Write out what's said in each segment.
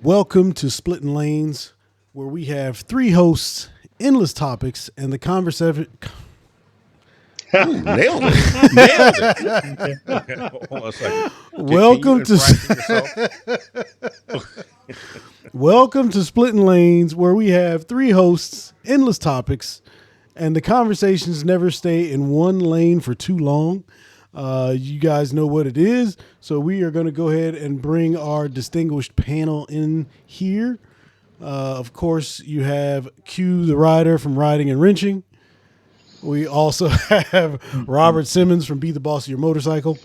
Welcome to Splitting Lanes, where we have three hosts, endless topics, and the conversation. Ooh, nailed it. Nailed it. Hold on a second. Can you Welcome to infraction yourself? Welcome to Splitting Lanes, where we have three hosts, endless topics, and the conversations never stay in one lane for too long. You guys know what it is, so we are going to go ahead and bring our distinguished panel in here. Of course, you have Q, the rider from Riding and Wrenching. We also have Robert Simmons from Be the Boss of Your Motorcycle.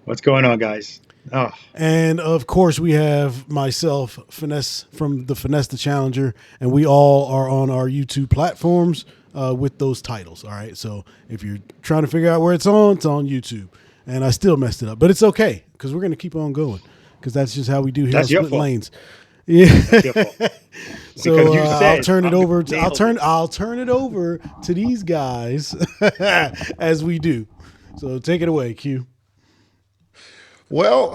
What's going on, guys? Oh, And of course, we have myself, Finesse from the Finesse the Challenger, and we all are on our YouTube platforms with those titles. All right. So if you're trying to figure out where it's on YouTube. And I still messed it up, but it's okay because we're going to keep on going because that's just how we do here on that's your Split fault. Lanes. Yeah. That's your fault. So Because you I'll said turn it I'm over. gonna I'll nail turn. this. I'll turn it over to these guys as we do. So take it away, Q. Well,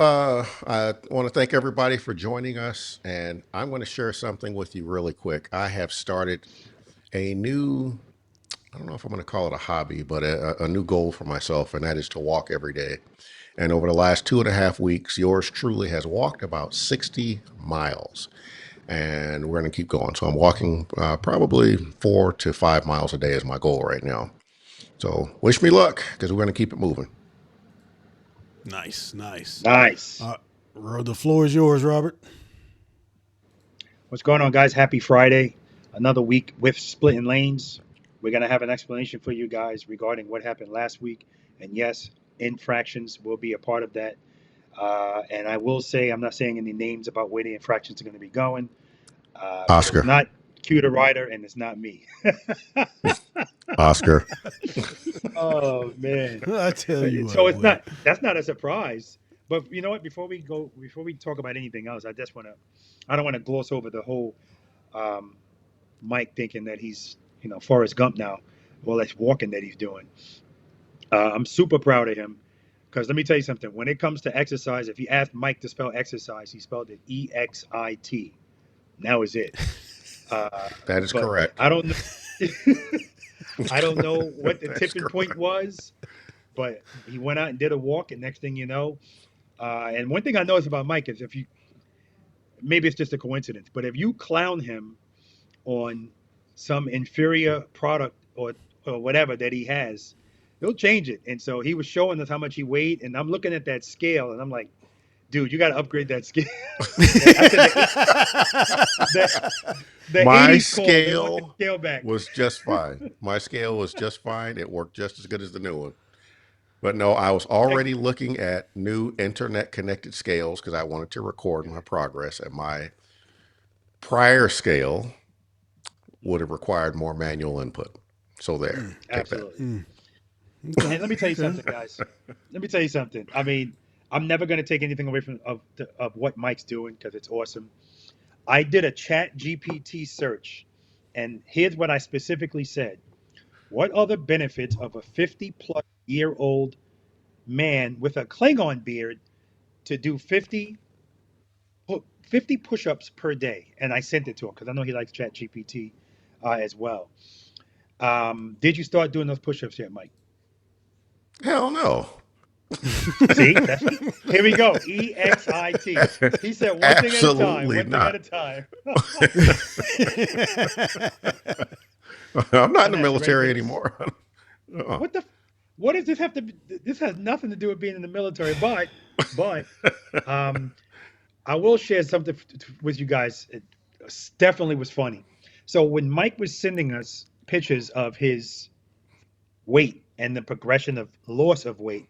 I want to thank everybody for joining us, and I'm going to share something with you really quick. I have started a new, I don't know if I'm going to call it a hobby, but a new goal for myself, and that is to walk every day. And over the last 2.5 weeks, yours truly has walked about 60 miles, and we're going to keep going. So I'm walking probably 4 to 5 miles a day is my goal right now. So wish me luck because we're going to keep it moving. Nice, nice. Nice. The floor is yours, Robert. What's going on, guys? Happy Friday. Another week with Splitting Lanes. We're going to have an explanation for you guys regarding what happened last week. And yes, infractions will be a part of that. And I will say, I'm not saying any names about where the infractions are going to be going, but it's Oscar, not Q the Rider and it's not me. Oscar. Oh, man. I tell you So what, it's boy. not, that's not a surprise. But you know what? Before we talk about anything else, I don't want to gloss over the whole um, Mike thinking that he's, Forrest Gump now, all that's walking that he's doing. I'm super proud of him because let me tell you something. When it comes to exercise, if you ask Mike to spell exercise, he spelled it EXIT. Now is it. That is But correct. I don't know. I don't know what the That's tipping point correct. was, but he went out and did a walk, and next thing you know, and one thing I noticed about Mike is if you maybe it's just a coincidence, but if you clown him on some inferior product or whatever that he has, he'll change it. And so he was showing us how much he weighed, and I'm looking at that scale, and I'm like, dude, you got to upgrade that scale. I said the My 80s call. They want the scale scale back. was just fine. My scale was just fine. It worked just as good as the new one. But no, I was already looking at new internet connected scales because I wanted to record my progress. And my prior scale would have required more manual input. So there, take that. Absolutely. Okay. And let me tell you Okay. something, guys. Let me tell you something. I mean, I'm never going to take anything away from of what Mike's doing because it's awesome. I did a Chat GPT search, and here's what I specifically said: what are the benefits of a 50-plus-year-old man with a Klingon beard to do 50 push-ups per day? And I sent it to him because I know he likes Chat GPT as well. Did you start doing those push-ups yet, Mike? Hell no. See, that's here we go. EXIT. He said one thing at a time. Absolutely One thing at not. a time. I'm not in And the you ready for military this? anymore. Uh-uh. What the? What does this have to? This has nothing to do with being in the military, but um, I will share something with you guys. It definitely was funny. So when Mike was sending us pictures of his weight and the progression of loss of weight,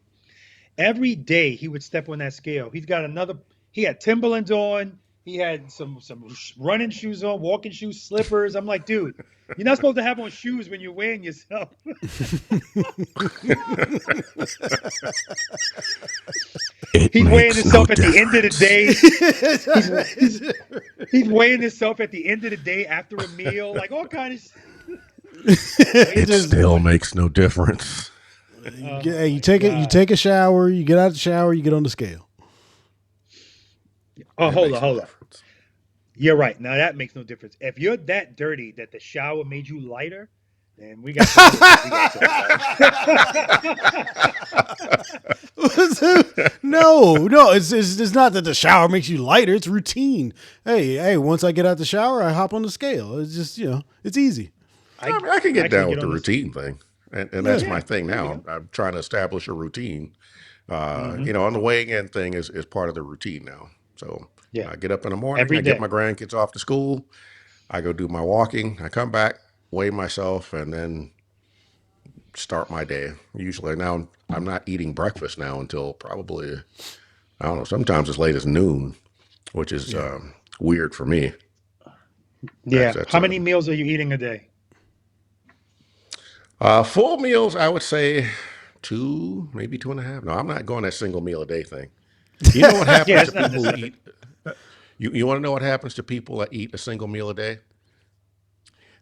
every day he would step on that scale. He's got another. He had Timberlands on. He had some running shoes on, walking shoes, slippers. I'm like, dude, you're not supposed to have on shoes when you're weighing yourself. It He's weighing makes no himself at the end of the difference. day. He's, he's weighing himself at the end of the day after a meal, like all kind of. But he's It doing Just still great. makes no difference. Oh you my take it. You god. take a shower. You get out of the shower. You get on the scale. Oh, It hold on, makes no hold on. difference. You're right. Now that makes no difference. If you're that dirty that the shower made you lighter, then we got some other stuff we got to talk about. No, no, it's not that the shower makes you lighter. It's routine. Hey, once I get out the shower, I hop on the scale. It's just it's easy. I I mean, I can get actually down get with the on this. routine thing, and that's Yeah, my Yeah, thing there you now. go. I'm trying to establish a routine. Hmm. On the weighing in thing is part of the routine now. So Yeah, I get up in the morning, every I get day. my grandkids off to school, I go do my walking, I come back, weigh myself, and then start my day. Usually now I'm not eating breakfast now until probably I don't know. Sometimes as late as noon, which is yeah. weird for me. Yeah. That's How many meals are you eating a day? full meals. I would say two, maybe two and a half. No, I'm not going that single meal a day thing. You know what Yeah, happens to it's not people who necessary. eat? You want to know what happens to people that eat a single meal a day?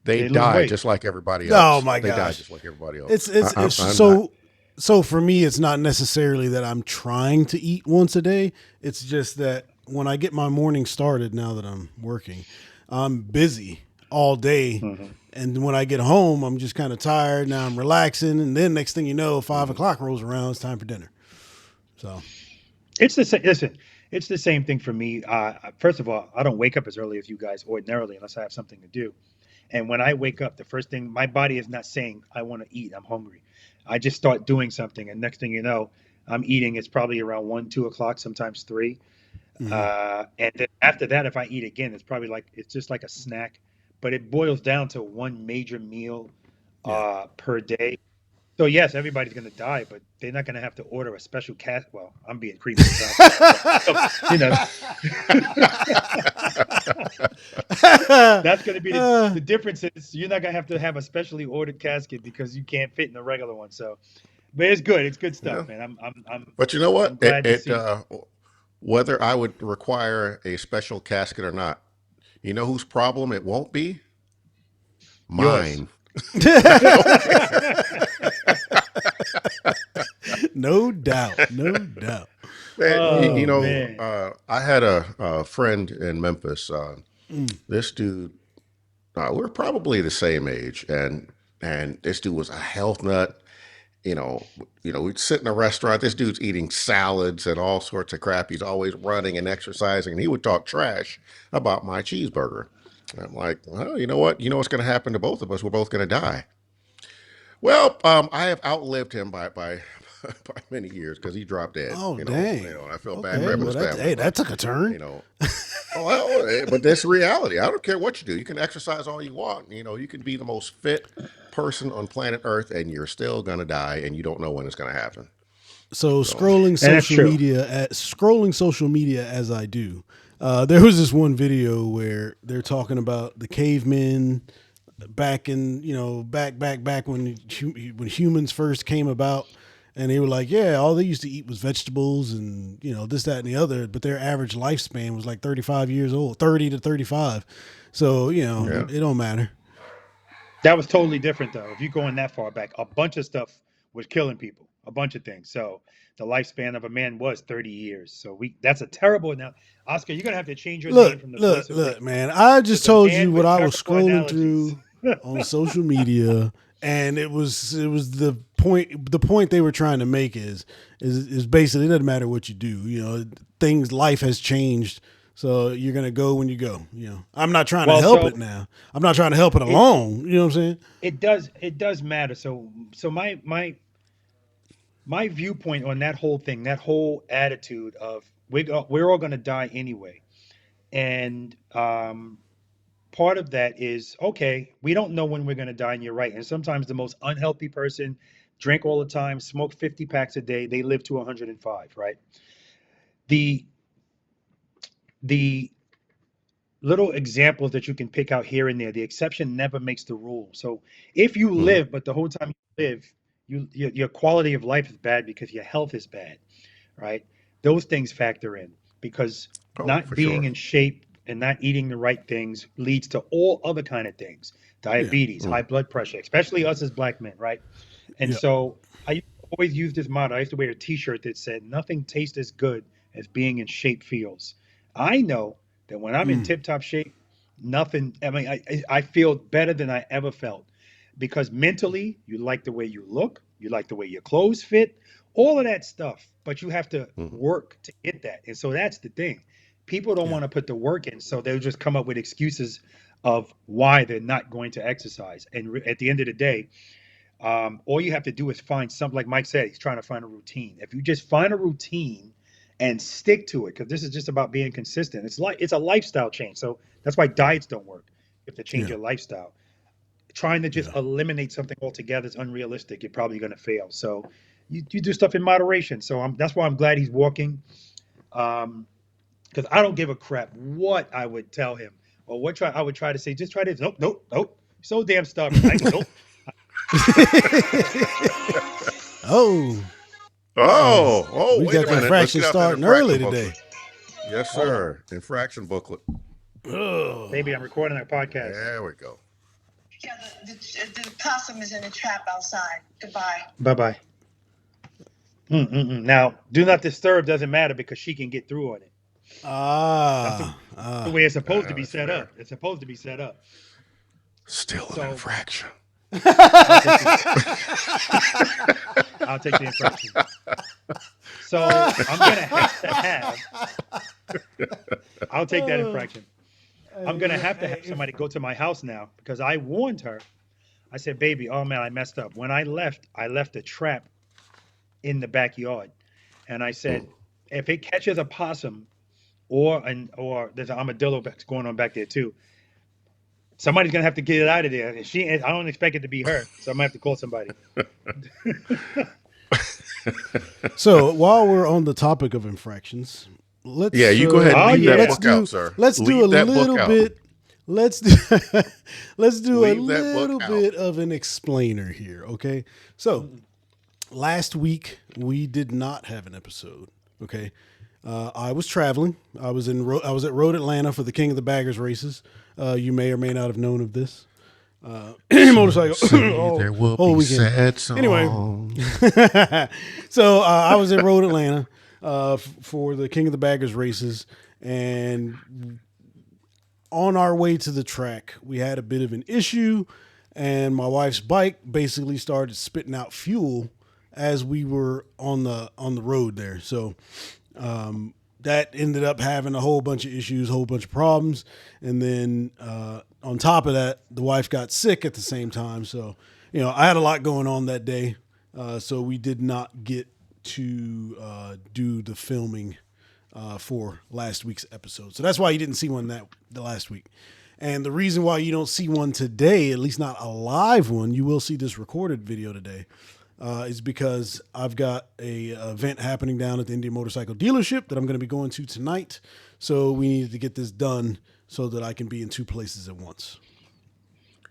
They They lose die weight. just like everybody Oh else. my They die gosh, just like everybody else. it's I'm not. so for me, it's not necessarily that I'm trying to eat once a day. It's just that when I get my morning started, now that I'm working, I'm busy all day. Hmm. And when I get home, I'm just kind of tired. Now I'm relaxing, and then next thing you know, 5 o'clock rolls around. It's time for dinner. So It's the same. Listen, it's the same thing for me. First of all, I don't wake up as early as you guys ordinarily unless I have something to do. And when I wake up, the first thing my body is not saying I want to eat. I'm hungry. I just start doing something, and next thing you know, I'm eating. It's probably around 1, 2 o'clock, sometimes three. mhm. And then after that, if I eat again, it's probably like it's just like a snack. But it boils down to one major meal Yeah. per day. So yes, everybody's going to die, but they're not going to have to order a special cat. Well, I'm being creepy. It sounds like, but so, you know, that's going to be Uh, the difference is you're not going to have a specially ordered casket because you can't fit in a regular one. So, but it's good. It's good Yeah. stuff, man. But you know I'm what? glad to see. Whether I would require a special casket or not, you know whose problem it won't be? Yours. Mine. I don't care. no doubt, no doubt. Man, Oh Oh man. man. I had a friend in Memphis. Mm. This dude, we're probably the same age, and this dude was a health nut. You know, we'd sit in a restaurant. This dude's eating salads and all sorts of crap. He's always running and exercising, and he would talk trash about my cheeseburger. And I'm like, well, you know what? You know what's going to happen to both of us? We're both going to die. Well, I have outlived him by by many years because he dropped dead. Oh dang. And I feel bad for Okay. him and Well, his that family, hey, but that took a turn. you know, oh, well, but that's reality. I don't care what you do. You can exercise all you want. You can be the most fit person on planet Earth, and you're still gonna die, and you don't know when it's gonna happen. So So, And that's true. scrolling social media as I do, there was this one video where they're talking about the cavemen back in back when when humans first came about, and they were like, yeah, all they used to eat was vegetables and this, that, and the other, but their average lifespan was like 35 years old, 30 to 35. So Hmm. yeah, it don't matter. That was totally different though. If you're going that far back, a bunch of stuff was killing people, a bunch of things. So the lifespan of a man was 30 years. So we that's a terrible now. Oscar, you're gonna have to change your name Look, from the look, voice of look, reason man. I to just the told you man what with I was terrible scrolling analogies. through on social media, and it was the point. The point they were trying to make is basically it doesn't matter what you do. Things life has changed, so you're gonna go when you go. I'm not trying to Well, help so it now. I'm not trying to help it it along. You know what I'm saying? it does matter. So my viewpoint on that whole thing, that whole attitude of we're all gonna die anyway, and part of that is okay, we don't know when we're going to die, and you're right. And sometimes the most unhealthy person drink all the time, smoke 50 packs a day, they live to 105, right? The the little examples that you can pick out here and there, the exception never makes the rule. So if you hmm, live but the whole time you live, your quality of life is bad because your health is bad, right? Those things factor in because oh, not for being sure. in shape and not eating the right things leads to all other kind of things, Yeah. diabetes, high Mm, blood pressure, especially us as black men, right? And Yeah. so I always use this motto. I used to wear a t-shirt that said nothing tastes as good as being in shape feels. I know that when I'm in tip top shape, nothing. I mean, I feel better than I ever felt because mentally, you like the way you look, you like the way your clothes fit, all of that stuff. But you have to Mhm. work to get that, and so that's the thing. People don't Yeah. want to put the work in, so they'll just come up with excuses of why they're not going to exercise. And at the end of the day, all you have to do is find something. Like Mike said, he's trying to find a routine. If you just find a routine and stick to it, because this is just about being consistent. It's a lifestyle change. So that's why diets don't work. You have to change Yeah. your lifestyle. Trying to just Yeah. eliminate something altogether is unrealistic. You're probably going to fail. So you do stuff in moderation. So that's why I'm glad he's walking. Because I don't give a crap what I would tell him or I would try to say. Just try this. Nope, nope, nope. So damn stubborn. Nope. Oh, uh-oh. Oh, We wait got a the minute. Let's infraction get out that starting early infraction today. booklet. Yes, Hold on. sir. Infraction booklet. Oh. Baby, I'm recording a podcast. There we go. Yeah, the possum is in a trap outside. Goodbye. Bye bye. Now, do not disturb doesn't matter because she can get through on it. That's the way it's supposed to be That's set fair. up. It's supposed to be set up. Still an So infraction. I'll take the infraction. So I'm gonna have to have. I'll take that infraction. I'm gonna have to have somebody go to my house now because I warned her. I said, "Baby, oh man, I messed up. When I left a trap in the backyard, and I said, if it catches a possum or there's an armadillo that's going on back there too, somebody's gonna have to get it out of there. And I don't expect it to be her, so I'm gonna have to call somebody. So while we're on the topic of infractions, let's Yeah, you go ahead and leave that yeah. book out, sir. let's do a Leave that book little out. bit. Let's do let's do a Leave that book little out. bit of an explainer here, okay? So last week we did not have an episode. Okay, I was traveling. I was at Road Atlanta for the King of the Baggers races. You may or may not have known of this. Motorcycle. There will be weekend. sad songs. Anyway, so I was at Road Atlanta for the King of the Baggers races, and on our way to the track, we had a bit of an issue, and my wife's bike basically started spitting out fuel as we were on the road there. So that ended up having a whole bunch of issues, a whole bunch of problems, and then on top of that, the wife got sick at the same time. So I had a lot going on that day, so we did not get to do the filming for last week's episode. So that's why you didn't see one the last week. And the reason why you don't see one today, at least not a live one, you will see this recorded video today, is because I've got a event happening down at the Indian Motorcycle dealership that I'm going to be going to tonight. So we needed to get this done so that I can be in two places at once.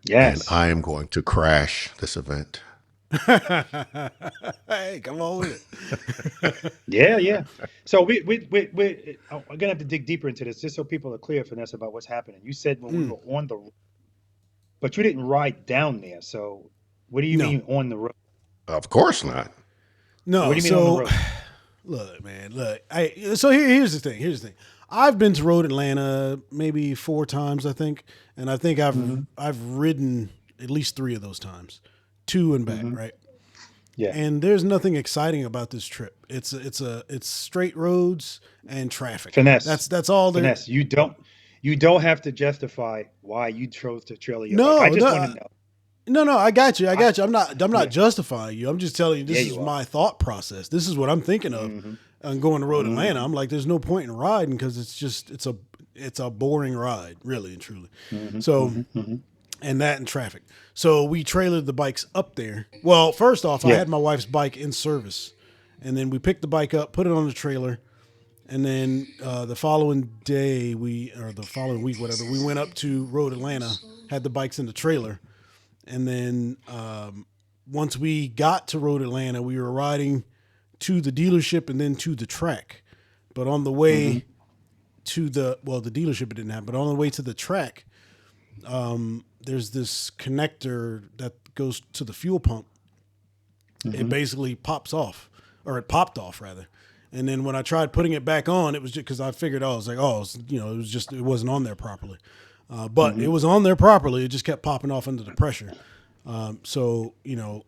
Yes. And I am going to crash this event. Hey, come on with it. Yeah. So I'm gonna have to dig deeper into this just so people are clear, Vanessa, about what's happening. You said when we were on the road, but you didn't ride down there. So what do you No. mean on the road? Of course not. No, What do you mean on the road? Look, man, look. So here's the thing. Here's the thing. I've been to Road Atlanta maybe 4 times, I think, and I think I've ridden at least 3 of those times, 2 and back, right? Yeah. And there's nothing exciting about this trip. It's straight roads and traffic. Finesse. That's all there. Finesse. You don't have to justify why you chose to trailer your No, bike. I just no, want to know. No, I got you. I'm not justifying you. I'm just telling you this Yeah, is you are. my thought process. This is what I'm thinking of. And going to Road Atlanta, I'm like, there's no point in riding because it's a boring ride, really and truly. So, and that and traffic. So we trailered the bikes up there. Well, first off, I Yeah. had my wife's bike in service, and then we picked the bike up, put it on the trailer, and then the following day or the following week, whatever, we went up to Road Atlanta, had the bikes in the trailer. And then once we got to Road Atlanta, we were riding to the dealership and then to the track. But on the way to the dealership it didn't have, but on the way to the track, there's this connector that goes to the fuel pump. It basically pops off, or it popped off rather. And then when I tried putting it back on, it was just because I figured, I was like, it wasn't on there properly. But it was on there properly. It just kept popping off under the pressure. So, I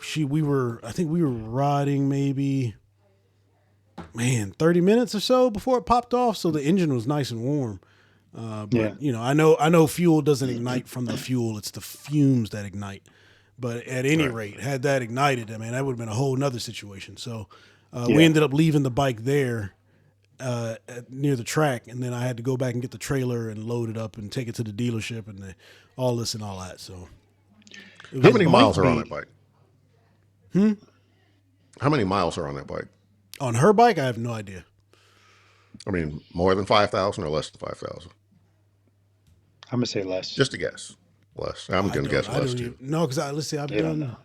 think we were riding maybe, 30 minutes or so before it popped off. So the engine was nice and warm. But I know fuel doesn't ignite from the fuel. It's the fumes that ignite. But at any rate, had that ignited, that would have been a whole nother situation. So we ended up leaving the bike there near the track, and then I had to go back and get the trailer and load it up and take it to the dealership and all this and all that. So how many miles are on that bike? How many miles are on that bike? On her bike, I have no idea. I mean, more than 5,000 or less than 5,000? I'm gonna say less. Just a guess. Less. I'm going to guess less too. No, because let's see, I've done.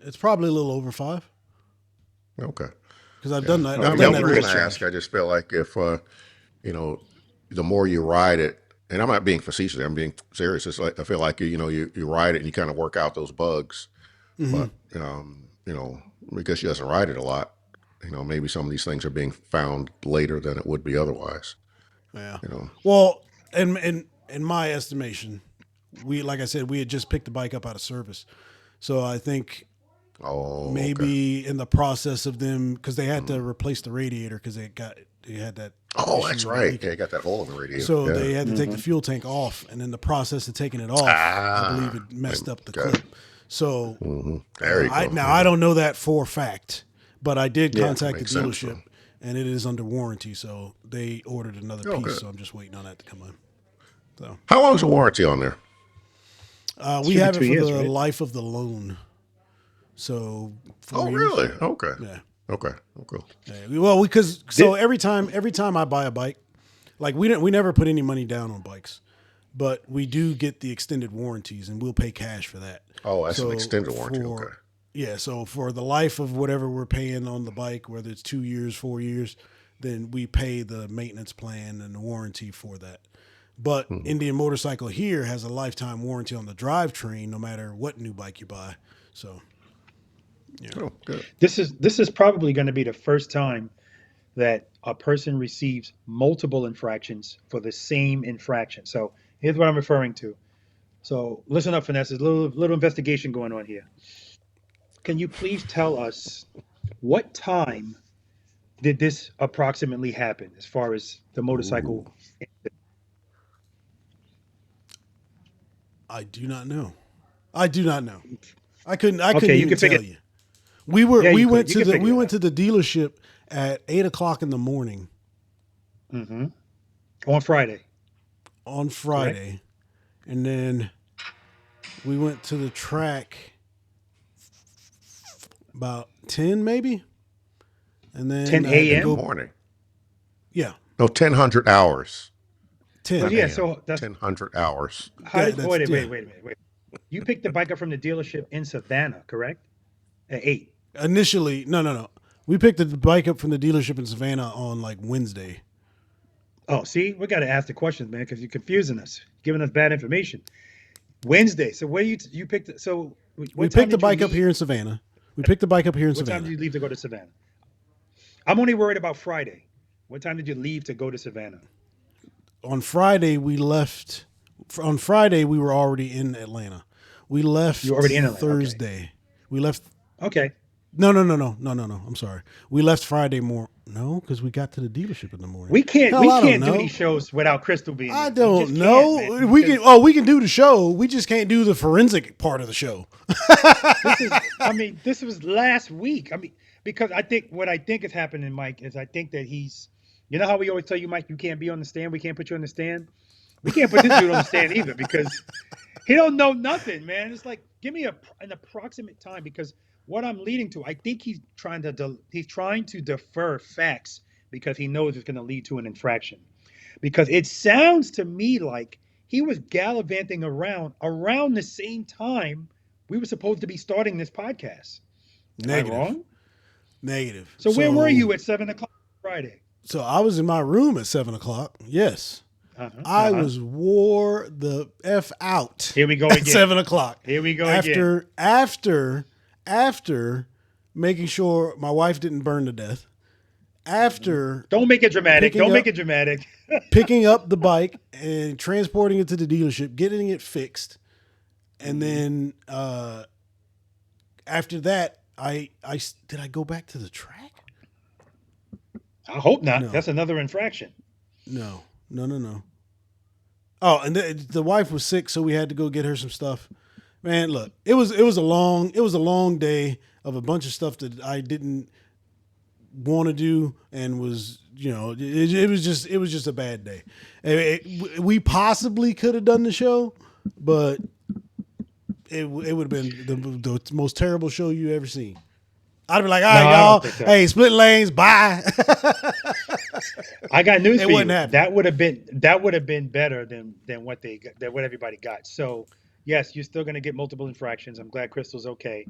It's probably a little over 5. Okay. Because I've done that. I I've mean, done the that. reason I ask, I just feel like if the more you ride it, and I'm not being facetious, I'm being serious. It's like I feel like you ride it and you kind of work out those bugs, but because she doesn't ride it a lot, maybe some of these things are being found later than it would be otherwise. Yeah. Well, in my estimation, like I said, we had just picked the bike up out of service, so I think. Maybe in the process of them, because they had to replace the radiator because they had that. Oh, that's right. Yeah, got that hole in the radiator. So they had to take the fuel tank off, and in the process of taking it off, I believe it messed up the clip. So I don't know that for a fact, but I did contact the dealership, and it is under warranty, so they ordered another piece. Good. So I'm just waiting on that to come in. So how long is the warranty on there? We have it for the life of the loan. So. 4 years. Really? Okay. Yeah. Okay. Oh, cool. Yeah. Well, every time I buy a bike, like we never put any money down on bikes, but we do get the extended warranties, and we'll pay cash for that. Oh, that's an extended warranty. Okay. Yeah. So for the life of whatever we're paying on the bike, whether it's 2 years, 4 years, then we pay the maintenance plan and the warranty for that. But Indian Motorcycle here has a lifetime warranty on the drivetrain, no matter what new bike you buy. So. Yeah. Oh, good. This is probably going to be the first time that a person receives multiple infractions for the same infraction. So here's what I'm referring to. So listen up, Finesse. There's a little investigation going on here. Can you please tell us what time did this approximately happen as far as the motorcycle? I do not know. I couldn't even tell you. We went to the dealership at 8:00 in the morning. Mm-hmm. On Friday. Right? And then we went to the track about 10 maybe, and then 10 a.m. morning. Yeah. No, 1,000 hours. 10. Oh, yeah, so that's 1,000 hours. Wait a minute. You picked the bike up from the dealership in Savannah, correct? At 8. Initially, no. We picked the bike up from the dealership in Savannah on like Wednesday. Oh, see, we got to ask the questions, man, because you're confusing us, giving us bad information. Wednesday. So where you picked it? So we picked the bike up here in Savannah. What time did you leave to go to Savannah? I'm only worried about Friday. What time did you leave to go to Savannah? On Friday, we left. On Friday, we were already in Atlanta. We left. You were already in Atlanta. Thursday. Okay. We left. Okay. No. I'm sorry. We left Friday because we got to the dealership in the morning. We can't do these shows without Crystal being. I don't know. We can do the show. We just can't do the forensic part of the show. This was last week. Because what I think is happening, Mike, is I think that he's. You know how we always tell you, Mike, you can't be on the stand. We can't put you on the stand. We can't put this dude on the stand either because he don't know nothing, man. It's like give me an approximate time because. What I'm leading to, I think he's trying to defer facts because he knows it's going to lead to an infraction. Because it sounds to me like he was gallivanting around the same time we were supposed to be starting this podcast. Negative. Am I wrong? Negative. So where were you at 7:00 Friday? So I was in my room at 7:00. Yes. I was wore the F out. Here we go at again. 7:00. Here we go again. After making sure my wife didn't burn to death. After Don't make it dramatic. picking Don't up make it dramatic. picking up the bike and transporting it to the dealership, getting it fixed, and then after that, I did I go back to the track? I hope not. No. That's another infraction. No. Oh, and the wife was sick, so we had to go get her some stuff. Man, look, it was a long day of a bunch of stuff that I didn't want to do, and was it was just a bad day. We possibly could have done the show, but it would have been the most terrible show you ever seen. I'd be like, all No, right, I y'all, don't think so. hey, split lanes, bye. I got news It for you. wouldn't happen. That would have been better than what they got, than what everybody got. So yes, you're still going to get multiple infractions. I'm glad Crystal's okay,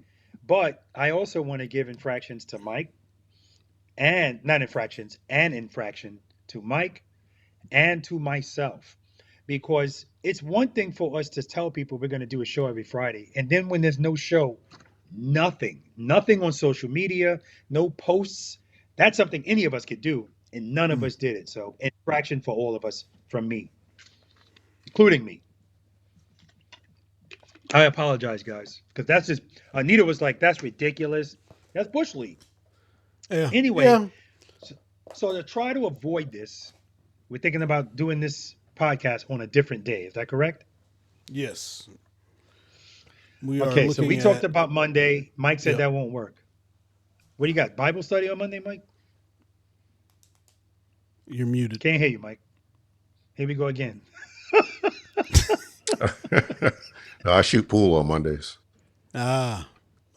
but I also want to give infractions to Mike, and not infractions, and infraction to Mike and to myself, because it's one thing for us to tell people we're going to do a show every Friday, and then when there's no show, nothing on social media, no posts. That's something any of us could do, and none of us did it. So infraction for all of us from me, including me. I apologize, guys, because that's just Anita was like, "That's ridiculous. That's bush league." Yeah. Anyway, Yeah. so to try to avoid this, we're thinking about doing this podcast on a different day. Is that correct? Yes. We are Okay, so looking we at, talked about Monday. Mike said Yep. that won't work. What do you got? Bible study on Monday, Mike? You're muted. Can't hear you, Mike. Here we go again. No, I shoot pool on Mondays. All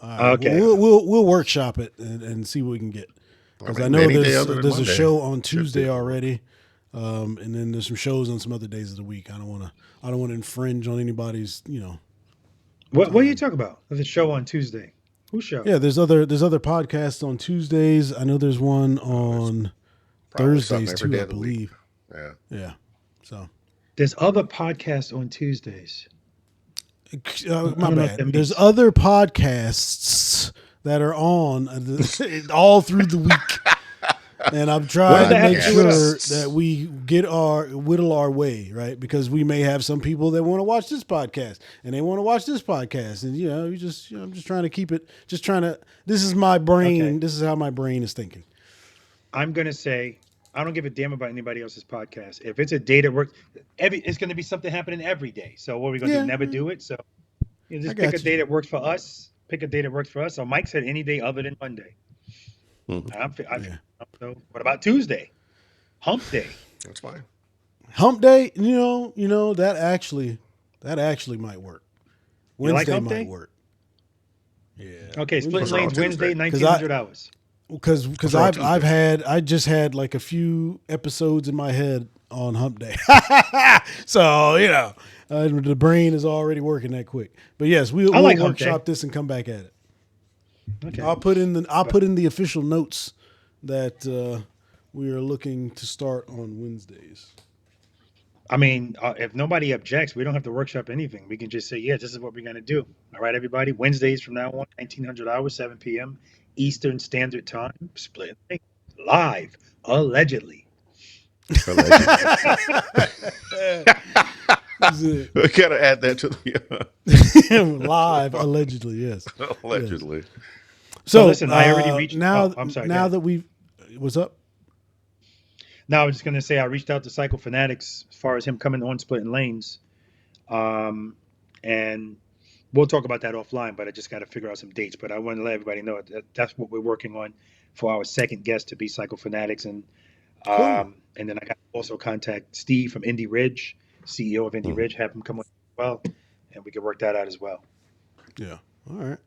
right. Okay. We'll workshop it and see what we can get. Because I know any day other than there's a Monday show on should be Tuesday able to work. already, and then there's some shows on some other days of the week. I don't want to infringe on anybody's. What are you talking about? There's a show on Tuesday. Whose show? Yeah, there's other podcasts on Tuesdays. I know there's one on Probably Thursdays something every too, day I of the week. believe. Yeah. Yeah. So There's other podcasts on Tuesdays. my don't know what bad. that There's means. other podcasts that are on all through the week. And I'm What trying does to that have make to do with sure us? that we whittle our way, right? Because we may have some people that want to watch this podcast and they want to watch this podcast. And, I'm just trying to keep it, this is my brain. Okay. This is how my brain is thinking. I'm gonna say I don't give a damn about anybody else's podcast. If it's a day that works, it's gonna be something happening every day. So what are we gonna Yeah. do? Never do it. So just I pick got a you. day that works for us. Pick a day that works for us. So Mike said any day other than Monday. Yeah. So what about Tuesday? Hump day. That's fine. Hump day, that actually might work. You like Wednesday hump might day? work. Yeah. Okay, split What's wrong lanes with Wednesday, Tuesday? 1900 hours. Because What's wrong with I just had like a few episodes in my head on hump day. So, the brain is already working that quick. But yes, we'll like hump workshop day. this and come back at it. Okay. I'll put in the official notes that we are looking to start on Wednesdays. I mean, if nobody objects, we don't have to workshop anything. We can just say, yeah, this is what we're going to do. All right, everybody. Wednesdays from now on, 1900 hours, 7 p.m. Eastern Standard Time, split live, allegedly. We gotta add that to the Live, allegedly, yes. allegedly. Yes. So listen, I already reached. Now. I'm sorry. Now that we've, what's up? No, I was just going to say I reached out to Psycho Fanatics as far as him coming on splitting lanes, and we'll talk about that offline. But I just got to figure out some dates. But I want to let everybody know that's what we're working on for our second guest to be Psycho Fanatics, and Cool. and then I got to also contact Steve from Indie Ridge, CEO of Indie Ridge, have him come on as well, and we can work that out as well. Yeah. All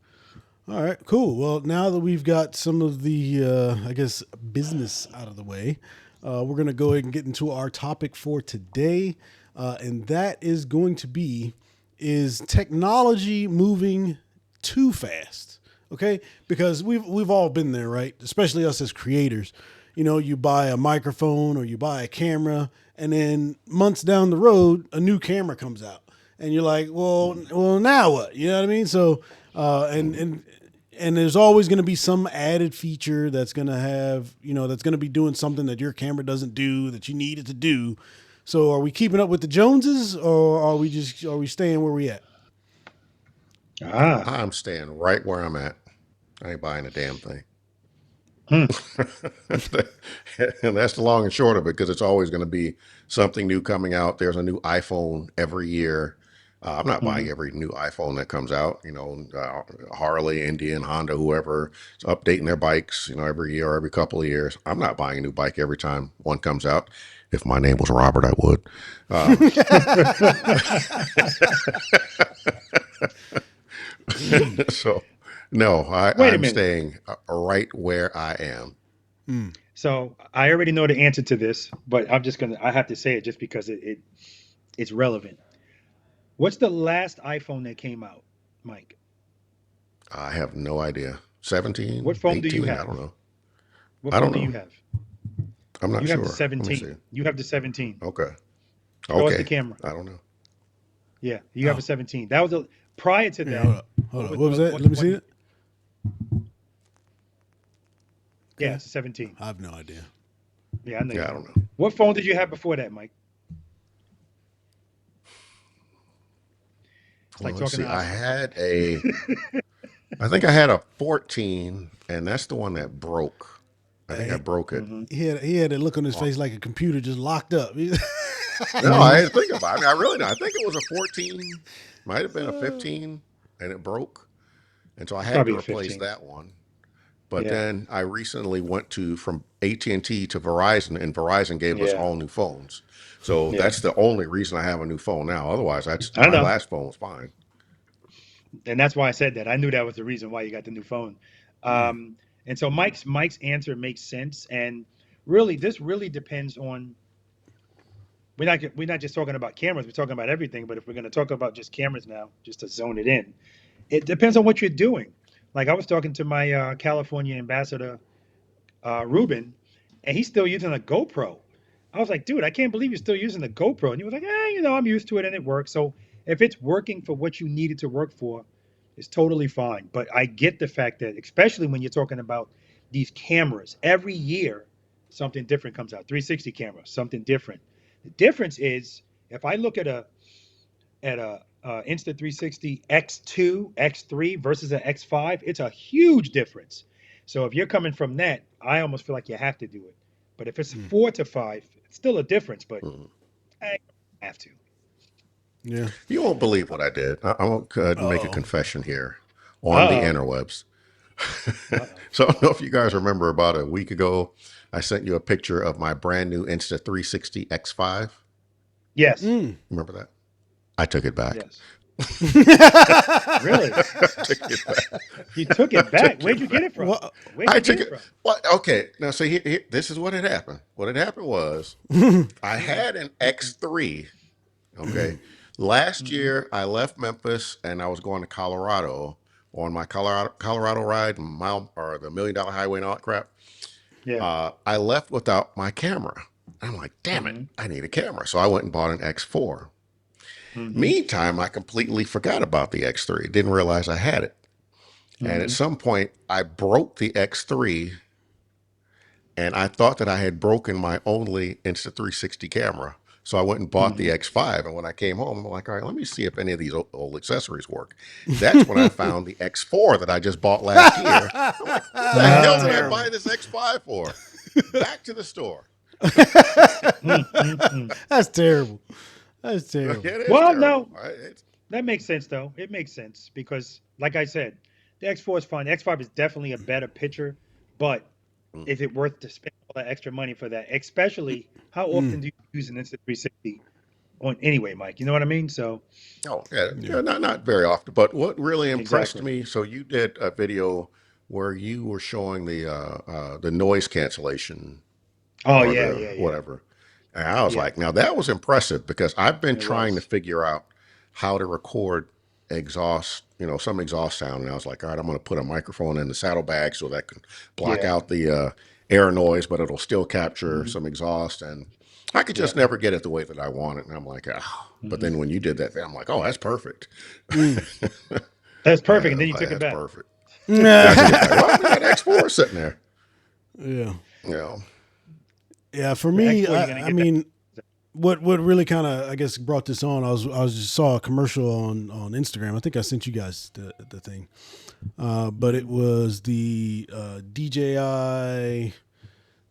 right. Cool. Well, now that we've got some of the, I guess, business out of the way, we're going to go ahead and get into our topic for today. And that is going to be, is technology moving too fast? Okay. Because we've all been there, right? Especially us as creators. You buy a microphone or you buy a camera, and then months down the road, a new camera comes out. And you're like, well, now what? You know what I mean? So, and and there's always going to be some added feature that's going to have, that's going to be doing something that your camera doesn't do that you need it to do. So are we keeping up with the Joneses, or are we staying where we at? Ah. I'm staying right where I'm at. I ain't buying a damn thing. Hmm. And that's the long and short of it, because it's always going to be something new coming out. There's a new iPhone every year. I'm not buying Mhm. every new iPhone that comes out. Harley, Indian, Honda, whoever is updating their bikes, every year or every couple of years. I'm not buying a new bike every time one comes out. If my name was Robert, I would. Um, so, no, Wait a I'm minute. staying right where I am. So I already know the answer to this, but I have to say it just because it's relevant. What's the last iPhone that came out, Mike? I have no idea. What 17, phone do you 18, I have? don't know. What I phone don't do you know. have? I'm not You have the sure. Let me see. 17. You have the 17. Okay. Show us the Okay. camera. I don't know. Yeah, you have a Oh, 17. That was prior to yeah. that. Hold What up. was What was that? Let me see one? it. Yeah, Okay. it's a 17. I have no idea. Yeah, I know you Yeah, I don't. don't know. What phone did you have before that, Mike? It's like Well, let's talking to see. Oscar. I think I had a 14, and that's the one that broke. I think I Uh, broke it. Hmm. he had a look on his Oh, face like a computer just locked up. no, I had to think about it. I really don't. I think it was a 14, might have been a 15, and it broke. And so I It's had to probably a replace 15. that one. But Yeah. then I recently went from AT&T to Verizon, and Verizon gave us Yeah. all new phones. So Yeah. that's the only reason I have a new phone now. Otherwise, that's I my know. last phone was fine. And that's why I said that. I knew that was the reason why you got the new phone. Um, and so Mike's answer makes sense. And really, this really depends on. We're not just talking about cameras. We're talking about everything. But if we're going to talk about just cameras now, just to zone it in, it depends on what you're doing. Like I was talking to my California ambassador, Ruben, and he's still using a GoPro. I was like, dude, I can't believe you're still using the GoPro. And he was like, I'm used to it and it works. So if it's working for what you need it to work for, it's totally fine. But I get the fact that, especially when you're talking about these cameras, every year something different comes out. 360 camera, something different. The difference is if I look at a Insta360 X2, X3 versus an X5, it's a huge difference. So if you're coming from that, I almost feel like you have to do it. But if it's 4 to 5, it's still a difference, but Mhm. I don't have to. Yeah. You won't believe what I did. I won't make a Oh. confession here on the Uh interwebs. oh. Uh oh. So I don't know if you guys remember, about a week ago, I sent you a picture of my brand new Insta360 X5. Yes. Mm. Remember that? I took it back. Yes. Really? Took it back. You took I it back. took Where'd you it get back. it from? What? Where'd I you get took it it. from? What? Okay. Now, see, this is what had happened. What had happened was I Mm-mm. had an Mm-mm. X3. Okay. Last Mm-hmm. year, I left Memphis and I was going to Colorado on my Colorado ride, mile or the $1 million highway and all that crap. Yeah. I left without my camera. I'm like, damn it, Mm-hmm. I need a camera. So I went and bought an X4. Mm-hmm. Meantime, I completely forgot about the X3. Didn't realize I had it. And at Mm-hmm. some point, I broke the X3, and I thought that I had broken my only Insta360 camera. So I went and bought the Mm-hmm. X5. And when I came home, I'm like, all right, let me see if any of these old accessories work. That's when I found the X4 that I just bought last year. I'm like, what the That's hell did I Ah. buy terrible. this X5 for? Back to the store. Mm-mm-mm. That's terrible. That's Yeah, terrible. it is Well, terrible. no, that makes sense though. It makes sense because, like I said, the X4 is fine. The X5 is definitely a better picture, but Mm. is it worth to spend all that extra money for that? Especially, how often do you use an Insta360 on anyway, Mike? You know what I mean? So Oh, yeah, Yeah. yeah, not very often. But what really impressed exactly. me, so you did a video where you were showing the noise cancellation Oh or yeah, the yeah, yeah, whatever. And I was yeah. like, now that was impressive, because I've been It trying to was. figure out how to record exhaust, some exhaust sound. And I was like, all right, I'm going to put a microphone in the saddlebag so that can block Yeah. out the air noise, but it'll still capture Hmm. some exhaust. And I could Yeah. just never get it the way that I want it. And I'm like, oh. But Hmm. then when you did that, I'm like, oh, that's perfect. That's perfect. And I then was you like, took it that's back. perfect. Imagine it's like, well, we got X4 sitting there. yeah. You know, Yeah, for The me, X4, you're gonna I get that. mean, what really kind of I guess brought this on. I was just saw a commercial on Instagram. I think I sent you guys the thing, but it was the DJI,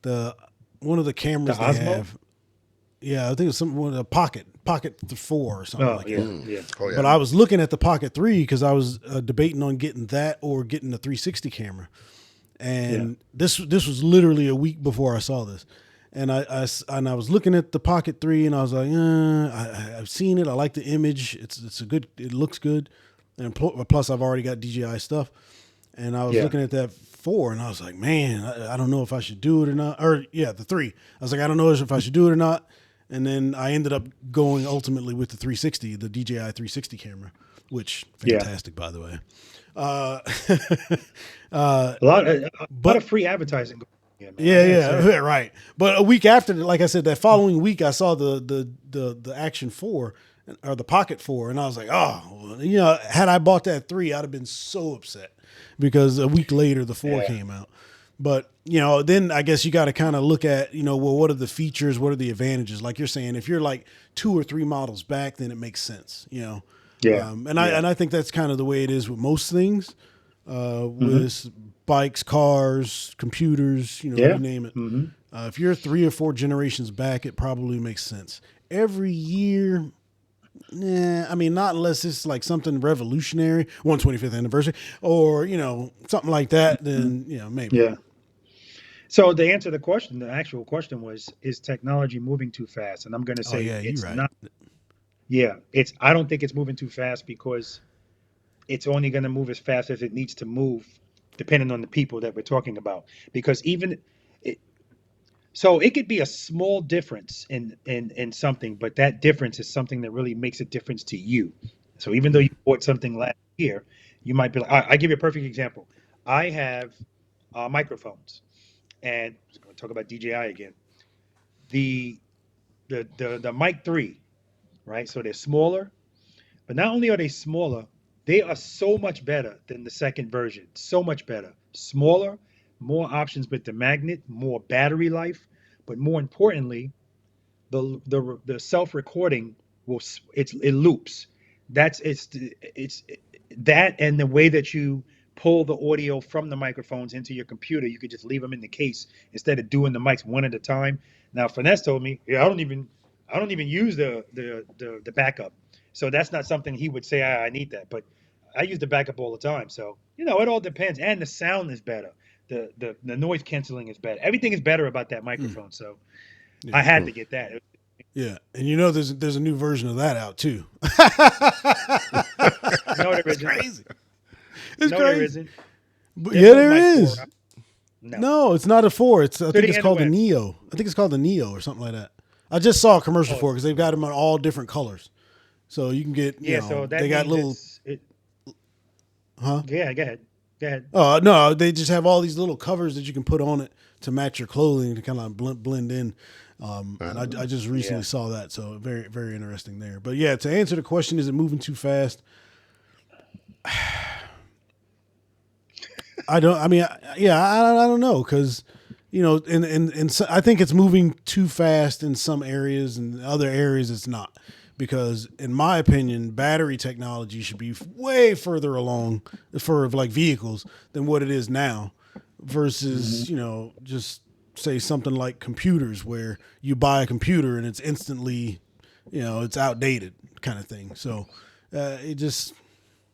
the one of the The cameras they Osmo. have. Yeah, I think it's some one of the Pocket 4 or something Oh like yeah, that. yeah, oh But yeah, I was looking at the Pocket 3 because I was debating on getting that or getting the 360 camera. yeah, And this was literally a week before I saw this, and I was looking at the Pocket 3 and I was like, I've seen it. I like the image. It's a good. It looks good, and plus I've already got DJI stuff, and I was yeah, looking at that 4 and I was like, man, I don't know if I should do it or not. Or yeah, the 3. I was like, I don't know if I should do it or not. And then I ended up going ultimately with the 360, the DJI 360 camera, which yeah. fantastic by the way. Uh, uh, A lot of but free advertising going on here, man. I yeah, gotta say. yeah, right. But a week after, like I said, that following week, I saw the Action 4 or the Pocket 4, and I was like, oh, had I bought that 3, I'd have been so upset because a week later the 4 Yeah, came out. But then I guess you got to kind of look at well, what are the features, what are the advantages? Like you're saying, if you're like 2 or 3 models back, then it makes sense. yeah, And I yeah. and I think that's kind of the way it is with most things, Hmm. with bikes, cars, computers, you Yeah. name it. Hmm. If you're 3 or 4 generations back, it probably makes sense. Every year, nah, I mean, not unless it's like something revolutionary, 125th anniversary, or something like that. Then maybe. Yeah. So to answer the question, the actual question was, is technology moving too fast? And I'm going to Oh say yeah, you're it's right. not. Yeah, it's. I don't think it's moving too fast because it's only going to move as fast as it needs to move, depending on the people that we're talking about. Because even it, so, it could be a small difference in something, but that difference is something that really makes a difference to you. So even though you bought something last year, you might be like, I give you a perfect example. I have microphones, and I'm going to talk about DJI again. The the Mic 3, right? So they're smaller, but not only are they smaller, they are so much better than the second version. So much better. Smaller, more options with the magnet, more battery life, but more importantly, the self recording it loops. It's that, and the way that you pull the audio from the microphones into your computer, you could just leave them in the case instead of doing the mics one at a time. Now Finesse told me, yeah, I don't even use the backup, so that's not something he would say, I need that, but I use the backup all the time. So it all depends, and the sound is better. The noise canceling is better. Everything is better about that Mm, microphone. So I yeah, had to get that. yeah, and there's a new version of that out too. No, there It's isn't. crazy. It's No, there crazy. isn't. But There's yeah, no there mic for is. it. No. No, it's not a 4. I To think the it's called the NOS. Neo. I think it's called the Neo or something like that. I just saw a commercial Oh, for it because they've got them on all different colors. So you can get, yeah. So they that got means little, it's it. huh? Yeah, go ahead. Go ahead. No, they just have all these little covers that you can put on it to match your clothing to kind of blend in. And I just recently Yeah. saw that, so very very interesting there. But yeah, to answer the question, is it moving too fast? I don't. I mean, yeah, I don't know because I think it's moving too fast in some areas, and other areas it's not. Because in my opinion, battery technology should be way further along for like vehicles than what it is now, Hmm. versus just say something like computers where you buy a computer and it's instantly it's outdated kind of thing. So it just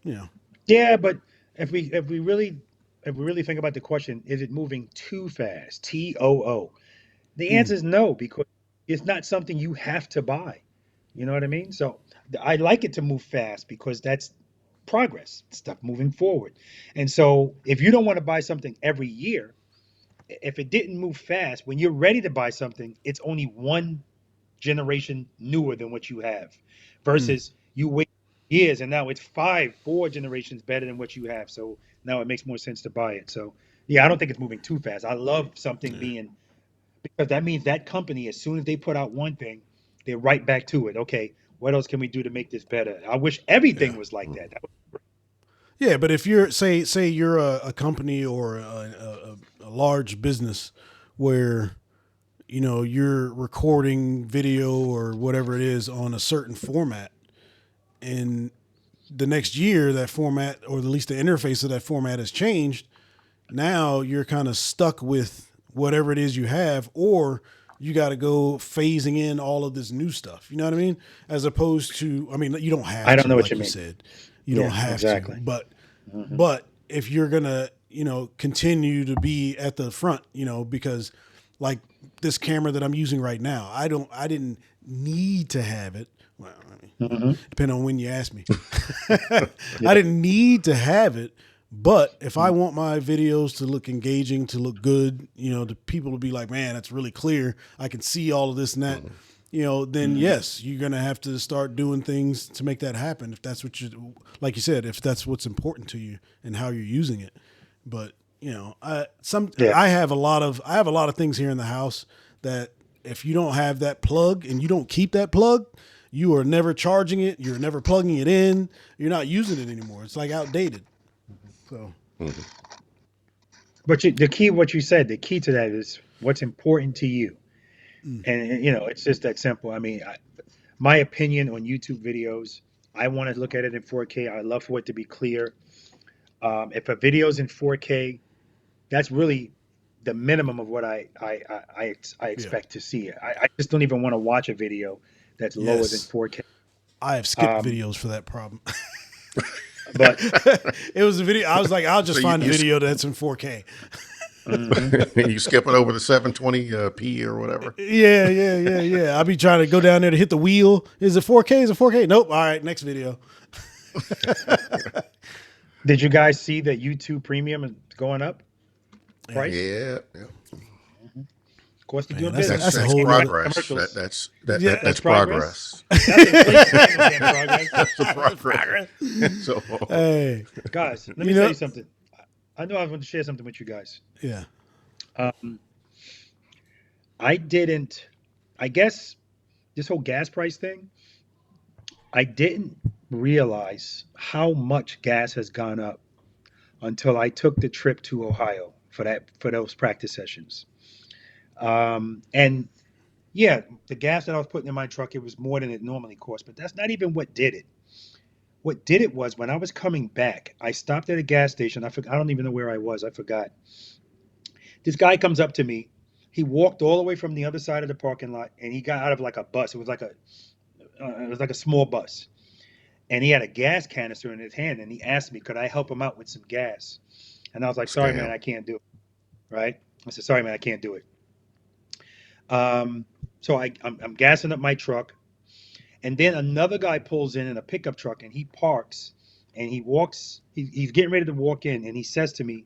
you know Yeah, but if we if we really if we really think about the question, is it moving too fast? TOO. The mm, answer is no, because it's not something you have to buy. You know what I mean? So I like it to move fast because that's progress, stuff moving forward. And so if you don't want to buy something every year, if it didn't move fast, when you're ready to buy something, it's only one generation newer than what you have, mm, versus you wait years and now it's 4 generations better than what you have. So now it makes more sense to buy it. So yeah, I don't think it's moving too fast. I love something yeah, being, because that means that company, as soon as they put out one thing, they're right back to it. Okay, what else can we do to make this better? I wish yeah. everything was like that. Yeah, but if you're say you're a company or a large business where you're recording video or whatever it is on a certain format, and the next year that format or at least the interface of that format has changed, now you're kind of stuck with whatever it is you have, or you got to go phasing in all of this new stuff. You know what I mean? As opposed to, I mean, you don't have I don't to, know what you like you mean. said, you don't Yeah, have to, exactly. but if you're gonna, continue to be at the front, because like this camera that I'm using right now, I didn't need to have it. Well, I mean, depending on when you ask me, I didn't need to have it. But if I want my videos to look engaging, to look good, to people to be like, man, that's really clear. I can see all of this and that. Then yes, you're gonna have to start doing things to make that happen. If that's what you, like you said, if that's what's important to you and how you're using it. But Yeah. I have a lot of things here in the house that if you don't have that plug and you don't keep that plug, you are never charging it. You're never plugging it in. You're not using it anymore. It's like outdated. So But the key, what you said, the key to that is what's important to you. And, it's just that simple. I mean, my opinion on YouTube videos, I want to look at it in 4K. I love for it to be clear. If a video's in 4K, that's really the minimum of what I yeah, expect to see. I just don't even want to watch a video that's lower than yes, 4K. I have skipped Um, videos for that problem. but It was a video. I was like, I'll So just find a video that's in 4K. mhm. you skip it over the 720p or whatever. Yeah. I'll be trying to go down there to hit the wheel. Is it 4K? Is it 4K? Nope. All right, next video. Did you guys see that YouTube Premium is going up Yeah, price? Yeah, yeah. Of course, they're man, doing that's business. that's a They That's whole can't cut nother. progress. commercials. Yeah, That's That's progress. progress. That's inflation. That ain't no damn progress. That's a progress. So hey, Guys, let you me tell know, you something. I know I want to share something with you guys. yeah, Um, I didn't, I guess this whole gas price thing, I didn't realize how much gas has gone up until I took the trip to Ohio for those practice sessions. And yeah, the gas that I was putting in my truck, it was more than it normally costs, but that's not even what did it. What did it was when I was coming back, I stopped at a gas station. I don't even know where I was. I forgot. This guy comes up to me. He walked all the way from the other side of the parking lot, and he got out of like a bus. It was like a small bus, and he had a gas canister in his hand, and he asked me, could I help him out with some gas? And I was like, sorry, man, scam. I can't do it. Right? I said, sorry, man, I can't do it. Um, so I'm gassing up my truck, and then another guy pulls in a pickup truck, and he parks, and he walks. He's getting ready to walk in, and he says to me,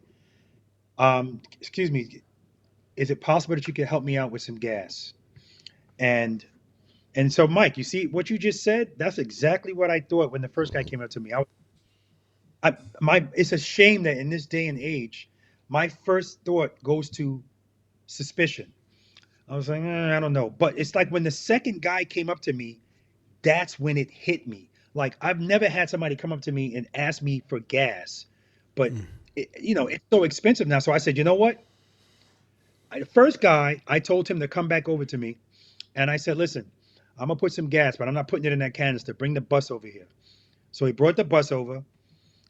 "Excuse me, is it possible that you could help me out with some gas?" And and so, Mike, you see what you just said? That's exactly what I thought when the first guy came up to me. It's a shame that in this day and age, my first thought goes to suspicion. I was like, I don't know. But it's like when the second guy came up to me, that's when it hit me. Like I've never had somebody come up to me and ask me for gas, but it's so expensive now. So I said, you know what? The first guy, I told him to come back over to me, and I said, listen, I'm gonna put some gas, but I'm not putting it in that canister. Bring the bus over here. So he brought the bus over.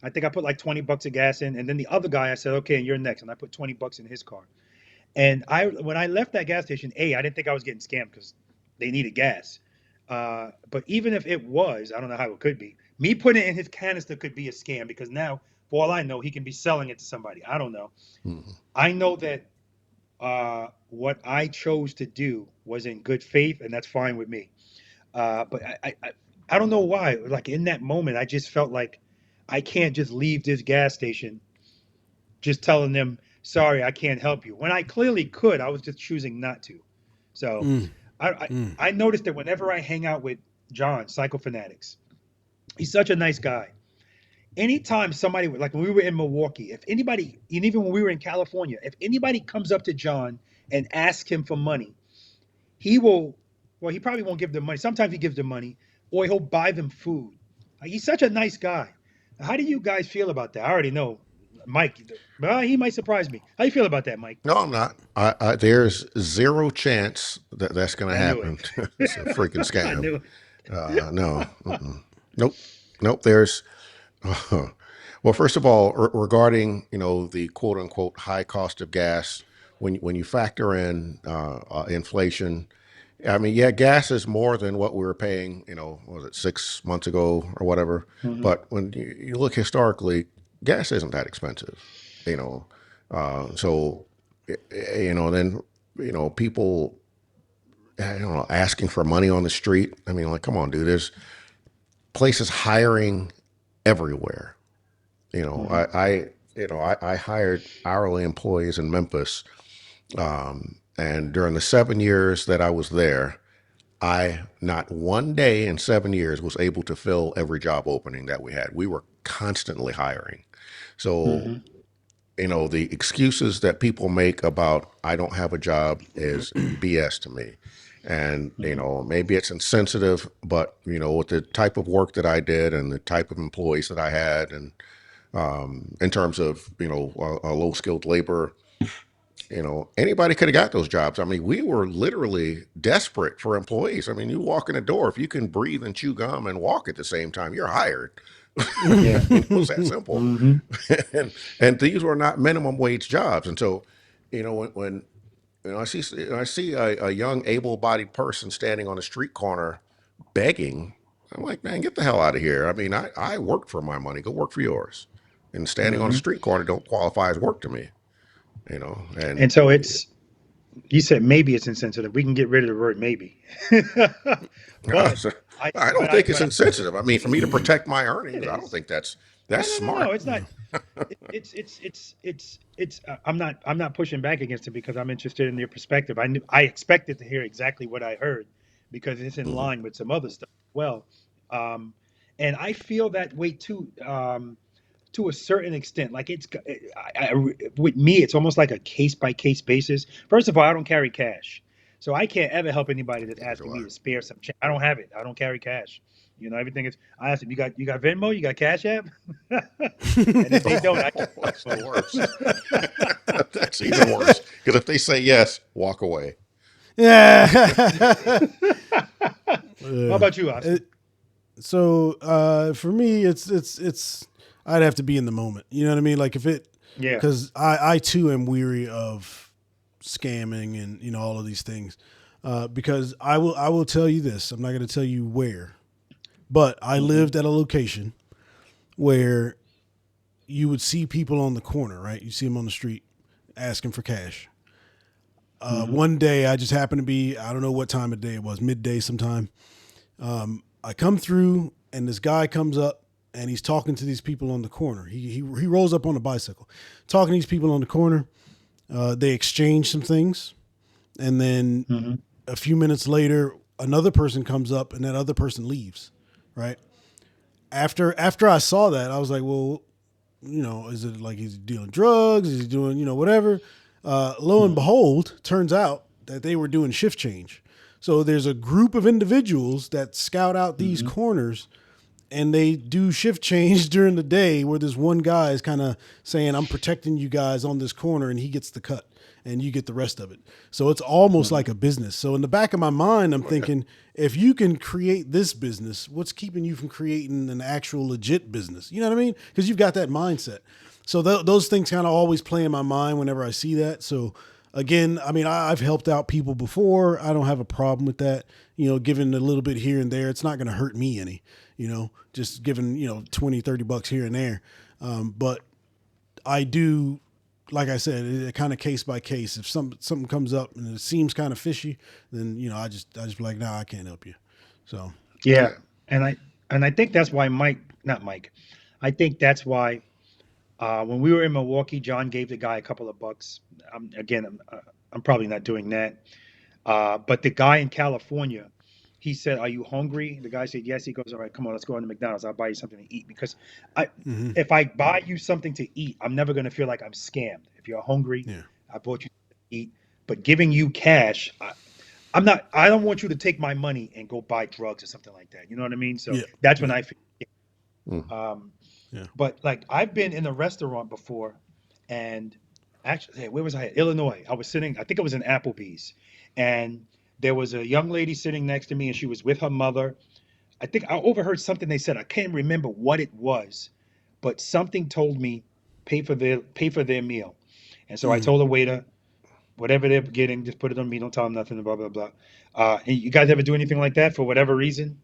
I think I put like 20 bucks of gas in, and then the other guy, I said, okay, and you're next, and I put 20 bucks in his car. And when I left that gas station, I didn't think I was getting scammed because they needed gas. But even if it was, I don't know how it could be. Me putting it in his canister could be a scam because now, for all I know, he can be selling it to somebody. I don't know. Mhm. I know that what I chose to do was in good faith, and that's fine with me. But I don't know why. Like in that moment, I just felt like I can't just leave this gas station just telling them, sorry, I can't help you. When I clearly could, I was just choosing not to. So mm, I, I, mm, I noticed that whenever I hang out with John, Psychofanatics, he's such a nice guy. Anytime somebody, like when we were in Milwaukee, if anybody, and even when we were in California, if anybody comes up to John and asks him for money, he will, well, he probably won't give them money. Sometimes he gives them money, or he'll buy them food. Like, he's such a nice guy. How do you guys feel about that? I already know, Mike. Well, he might surprise me. How you feel about that, Mike? No, I'm not. There's zero chance that that's going to I knew it. happen. It's a freaking I scam. knew it. No. Nope. Nope. There's well, first of all, regarding the quote unquote high cost of gas, when you factor in inflation, I mean, yeah, gas is more than what we were paying. What was it 6 months ago or whatever? Mhm. But when you look historically, gas isn't that expensive. You know, so then people, I don't know, asking for money on the street. I mean, like, come on, dude. There's places hiring everywhere. You know, Mhm. I hired hourly employees in Memphis, and during the 7 years that I was there, I not one day in 7 years was able to fill every job opening that we had. We were constantly hiring. So, Mhm. the excuses that people make about I don't have a job is BS to me. And, Mhm. maybe it's insensitive, but, with the type of work that I did and the type of employees that I had, and in terms of, a low skilled labor, anybody could have got those jobs. I mean, we were literally desperate for employees. I mean, you walk in the door, if you can breathe and chew gum and walk at the same time, you're hired. Yeah. It's that simple. Mhm. And these were not minimum wage jobs. And so, when I see a young able-bodied person standing on a street corner begging, I'm like, man, get the hell out of here. I mean, I worked for my money. Go work for yours. And standing on a Mhm. street corner don't qualify as work to me. And And so it's you said maybe it's insensitive. We can get rid of the word maybe. but so I I don't but I think it's but I insensitive. I mean, for me to protect my it earnings, I don't is. think that's No, no, no, no. smart. It's not. I'm not pushing back against it because I'm interested in your perspective. I expected to hear exactly what I heard because it's in Hmm. line with some other stuff as well. Um, and I feel that way too. To a certain extent. Like with me, it's almost like a case by case basis. First of all, I don't carry cash, so I can't ever help anybody that's Neither do asking me I. to spare some change. I don't have it. I don't carry cash. Everything is. I ask them, you got Venmo, you got Cash App, and if they don't, I Oh, that's the worst. can't. That's even worse. Because if they say yes, walk away. Yeah. How Yeah. about you, Oscar? So for me, it's I'd have to be in the moment. You know what I mean? Like if it, Yeah. because I too am weary of scamming and all of these things. Because I will tell you this. I'm not going to tell you where, but I Hmm. lived at a location where you would see people on the corner. Right, you see them on the street asking for cash. Hmm. One day I just happened to be, I don't know what time of day it was, midday sometime. I come through and this guy comes up and he's talking to these people on the corner. He rolls up on a bicycle, talking to these people on the corner. They exchange some things, and then Hmm. a few minutes later, another person comes up and that other person leaves. Right after I saw that, I was like, well, is it like he's dealing drugs? Is he doing whatever? Lo and Hmm. behold, turns out that they were doing shift change. So there's a group of individuals that scout out these Hmm. corners and they do shift change during the day where this one guy is kind of saying, I'm protecting you guys on this corner, and he gets the cut and you get the rest of it. So it's almost Hmm. like a business. So in the back of my mind, I'm Yeah. thinking, if you can create this business, what's keeping you from creating an actual legit business? You know what I mean? Because you've got that mindset. So those things kind of always play in my mind whenever I see that. So again, I mean, I've helped out people before. I don't have a problem with that. Giving a little bit here and there, it's not going to hurt me any. Just giving 20, $30 here and there. But I do, like I said, it kind of case by case. If something comes up and it seems kind of fishy, then I just be like, nah, I can't help you. So Yeah. Yeah. And I think that's why Mike, not Mike. I think that's why when we were in Milwaukee, John gave the guy a couple of bucks. Again, I'm probably not doing that. But the guy in California, he said, "Are you hungry?" The guy said, "Yes." He goes, "All right, come on, let's go into McDonald's. I'll buy you something to eat." Because I, hmm if I buy you something to eat, I'm never going to feel like I'm scammed. If you're hungry, yeah, I bought you something to eat. But giving you cash, I'm not. I don't want you to take my money and go buy drugs or something like that. You know what I mean? So yeah, that's when yeah. I feel. Mm. Um, Yeah. But like I've been in a restaurant before, and actually, hey, where was I? Illinois. I was sitting. I think it was in Applebee's, and there was a young lady sitting next to me, and she was with her mother. I think I overheard something they said. I can't remember what it was, but something told me pay for their meal. And so I Mm. told the waiter, whatever they're getting, just put it on me. Don't tell them nothing. Blah blah blah. And you guys ever do anything like that for whatever reason?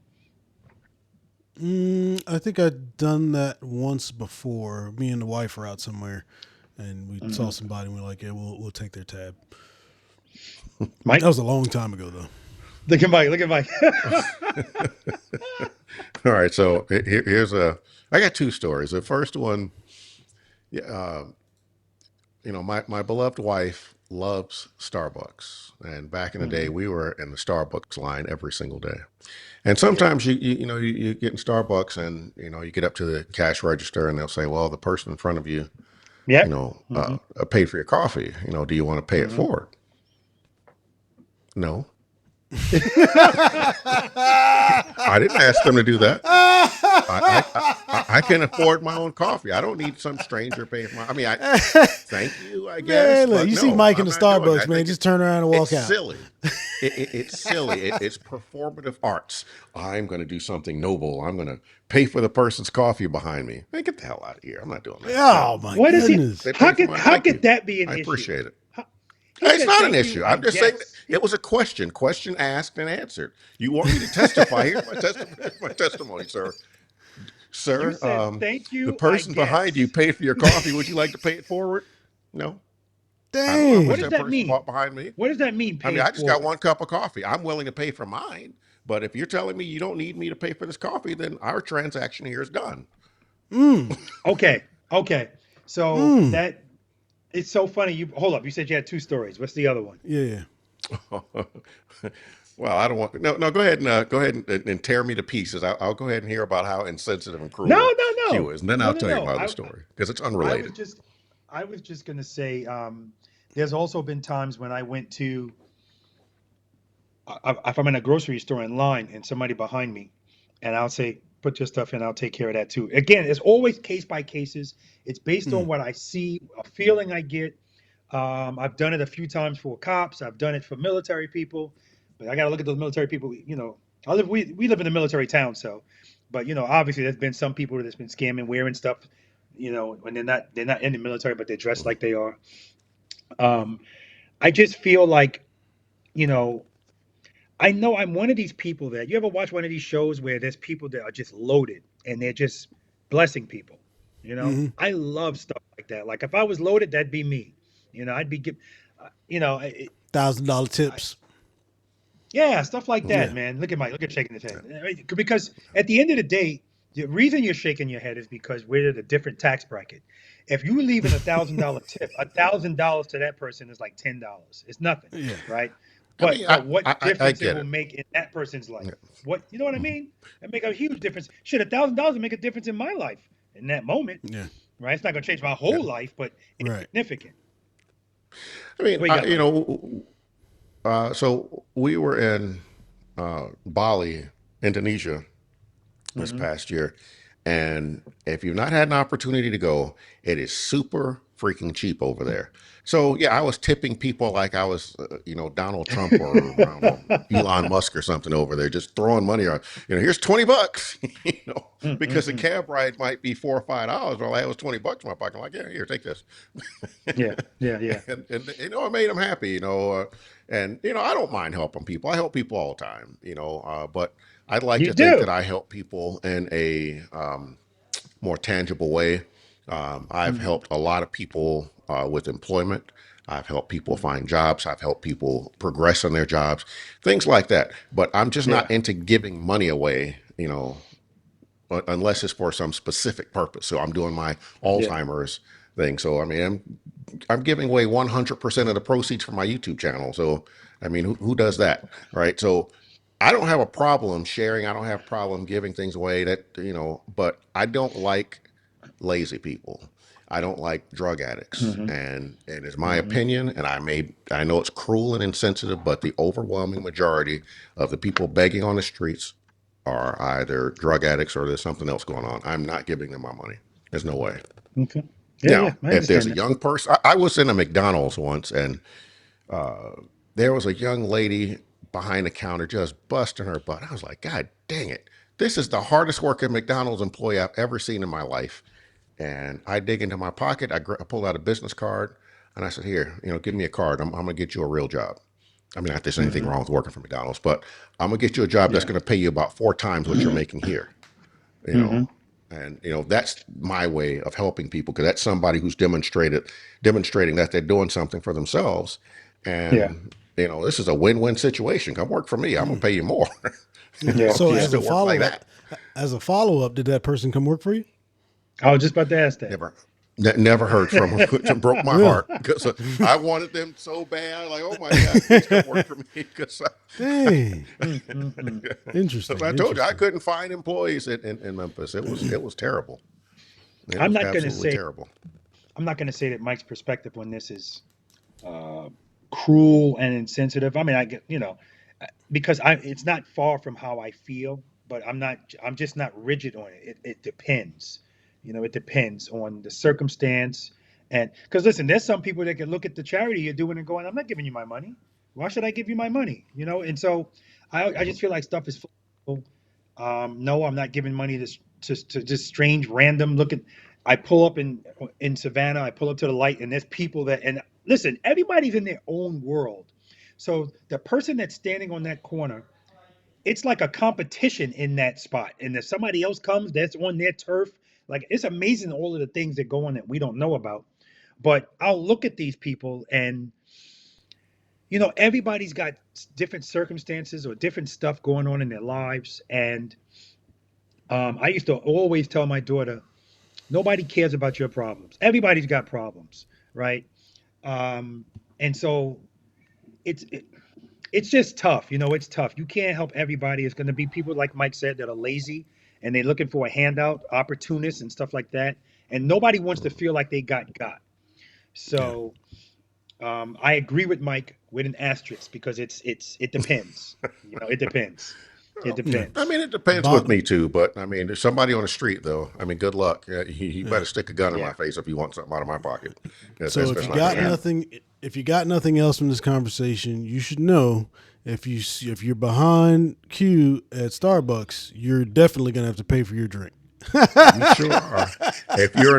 I think I'd done that once before. Me and the wife were out somewhere, and we saw Hmm. somebody, and we are like, "Yeah, we'll take their tab." That Mike, was a long time ago, though. look at Mike. Look at Mike. All right, so here's a. I got two stories. The first one, yeah, my beloved wife loves Starbucks, and back in the day, Hmm. we were in the Starbucks line every single day. And Yeah. sometimes you get in Starbucks, and you get up to the cash register, and they'll say, "Well, the person in front of you, Yep. Hmm. paid for your coffee. Do you want to pay it Hmm. forward?" No, I didn't ask them to do that. I can afford my own coffee. I don't need some stranger paying for my. I mean, thank you, I guess, Man, look, but you see no, Mike in I'm the not doing it. I Starbucks, man, think just turn around and it's walk out. silly. It's silly. It's performative arts. I'm going to do something noble. I'm going to pay for the person's coffee behind me. Man, get the hell out of here. I'm not doing that. No, Oh my What is he? goodness. they pay for my. How Thank could you. that be an I issue? appreciate it. How, he It's said, not an "Thank you, issue. I I'm just saying that guess." it was a question asked and answered. You want me to testify? Here's my testimony, sir. You Sir, said, "Thank the you, I person behind you guess." paid for your coffee. Would you like to pay it forward? No. I don't know how What much Dang. does that that person mean? bought behind me. What does that mean? I mean, Pay I it just got forward. one cup of coffee. I'm willing to pay for mine. But if you're telling me you don't need me to pay for this coffee, then our transaction here is done. Mm. Okay. Okay. So Mm. that it's so funny. You hold up. You said you had two stories. What's the other one? Yeah, yeah. Well, I don't want no. Go ahead and tear me to pieces. I'll go ahead and hear about how insensitive and No, cruel no, Q no, is, and then no, I'll no, tell you no. my other story because it's I was unrelated. just, I was just gonna say, there's also been times when I went to, if I'm in a grocery store in line and somebody behind me, and I'll say, put your stuff in, I'll take care of that too. Again, it's always case by cases. It's based on Mm. what I see, a feeling I get. I've done it a few times for cops. I've done it for military people, but I got to look at those military people. We live in a military town, so, but obviously there's been some people that's been scamming, wearing stuff, when they're not in the military, but they're dressed like they are. Um, I just feel like, you know, I know I'm one of these people that you ever watch one of these shows where there's people that are just loaded and they're just blessing people. Mm-hmm. I love stuff like that. Like if I was loaded, that'd be me. I'd be give, $1,000 I, tips. yeah, stuff like that, Yeah. man. Look at Mike. Look at shaking his head. Because at the end of the day, the reason you're shaking your head is because we're at a different tax bracket. If you leaving $1,000 tip, $1,000 to that person is like $10. It's nothing, Yeah. right? I But mean, I but what I, I difference it get will it. make in that person's Yeah. life? What you know what I mean? It make a huge difference. Shit, $1,000 will make a difference in my life in that moment, Yeah. right? It's not gonna change my Yeah. whole life, but it's Right. significant. I mean, What you got, Mike? so we were in Bali, Indonesia, this Hmm. past year. And if you've not had an opportunity to go, it is super freaking cheap over there. So yeah, I was tipping people like I was, Donald Trump or I don't know, Elon Musk or something over there, just throwing money around. Here's $20, because the Mm-mm-mm. cab ride might be $4 or $5. Well, I was $20 in my pocket. I'm like, yeah, here, take this. Yeah, yeah, yeah. and it made them happy, and I don't mind helping people. I help people all the time, but I'd like You to think that do. I help people in a more tangible way. I've Hmm. helped a lot of people with employment. I've helped people Hmm. find jobs. I've helped people progress in their jobs, things like that. But I'm just not Yeah, into giving money away, unless it's for some specific purpose. So I'm doing my yeah. Alzheimer's thing. So I mean, I'm giving away 100% of the proceeds from my YouTube channel. So I mean, who does that, right? So I don't have a problem sharing. I don't have a problem giving things away but I don't like lazy people. I don't like drug addicts. Hmm. And it's my Hmm. opinion, and I know it's cruel and insensitive, but the overwhelming majority of the people begging on the streets are either drug addicts or there's something else going on. I'm not giving them my money. There's no way. Okay. Yeah, yeah, Now, I if there's understand a that. young person, I was in a McDonald's once, and there was a young lady behind the counter just busting her butt. I was like, God dang it. This is the hardest working McDonald's employee I've ever seen in my life. And I dig into my pocket. I pulled out a business card and I said, here, give me a card. I'm going to get you a real job. I mean, not that there's anything Hmm. wrong with working for McDonald's, but I'm going to get you a job that's Yeah. going to pay you about 4 times what you're making here, you know. Hmm. And that's my way of helping people, because that's somebody who's demonstrating that they're doing something for themselves. Yeah. And this is a win-win situation. Come work for me. I'm gonna pay you more. Yeah. Yeah. So You Yeah. still work like that. as a follow up, did that person come work for you? I was just about to ask that. Never. Never heard from them. It broke my Really? heart because I wanted them so bad. Like, oh my God, please come work for me. Because Dang. Mm-mm. Interesting. I told you I Interesting. couldn't find employees in Memphis. It was terrible. It I'm was not going to absolutely say terrible. I'm not going to say that Mike's perspective on this is uh, cruel and insensitive. I mean, I get because it's not far from how I feel, but I'm just not rigid on it. It depends. It depends on the circumstance. And because listen, there's some people that can look at the charity you're doing and going, I'm not giving you my money. Why should I give you my money? And so I just feel like stuff is full. No, I'm not giving money to just strange random looking. I pull up in Savannah. I pull up to the light, and there's people and listen. Everybody's in their own world. So the person that's standing on that corner, it's like a competition in that spot. And if somebody else comes that's on their turf, like it's amazing all of the things that go on that we don't know about. But I'll look at these people and everybody's got different circumstances or different stuff going on in their lives. And I used to always tell my daughter, nobody cares about your problems. Everybody's got problems, right? Um, and so it's it, it's just tough. It's tough. You can't help everybody. It's going to be people like Mike said that are lazy and they're looking for a handout, opportunists and stuff like that. And nobody wants to feel like they got. Yeah. So I agree with Mike with an asterisk because it depends. It depends. It Yeah. I depends. mean, it depends with Bob. me too, but I mean, there's somebody on the street though. I mean, good luck. He Yeah. better stick a gun in my Yeah. face if you want something out of my pocket. So That's not going to happen. if you got nothing else from this conversation, you should know if you're behind queue at Starbucks, you're definitely gonna have to pay for your drink. You sure are. If you're